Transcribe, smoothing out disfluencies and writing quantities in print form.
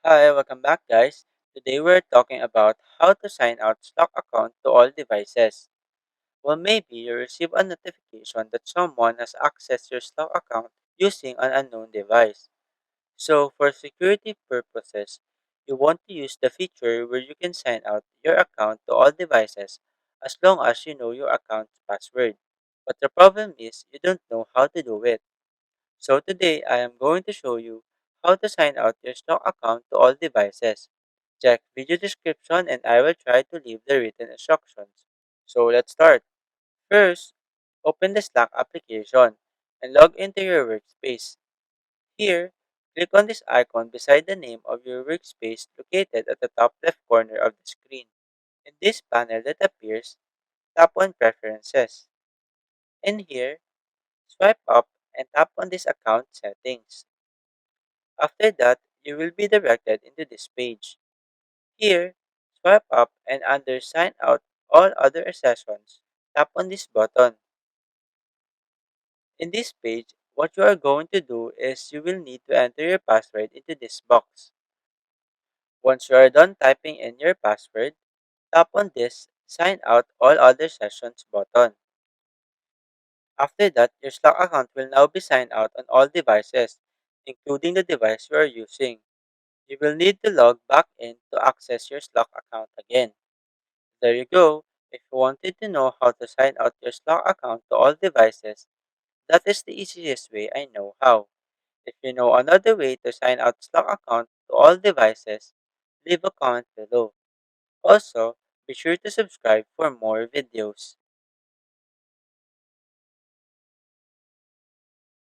Hi, welcome back, guys. Today we're talking about how to sign out Slack account to all devices. Well, maybe you receive a notification that someone has accessed your Slack account using an unknown device. So, for security purposes, you want to use the feature where you can sign out your account to all devices as long as you know your account's password. But the problem is you don't know how to do it. So today I am going to show you how to sign out your Slack account to all devices. Check video description and I will try to leave the written instructions. So let's start. First, open the Slack application and log into your workspace. Here, click on this icon beside the name of your workspace located at the top left corner of the screen. In this panel that appears, tap on Preferences. In here, swipe up and tap on this account settings. After that, you will be directed into this page. Here, swipe up and under Sign out all other sessions, tap on this button. In this page, what you are going to do is you will need to enter your password into this box. Once you are done typing in your password, tap on this Sign out all other sessions button. After that, your Slack account will now be signed out on all devices, including the device you are using. You will need to log back in to access your Slack account again. There you go. If you wanted to know how to sign out your Slack account to all devices, that is the easiest way I know how. If you know another way to sign out Slack account to all devices, leave a comment below. Also, be sure to subscribe for more videos.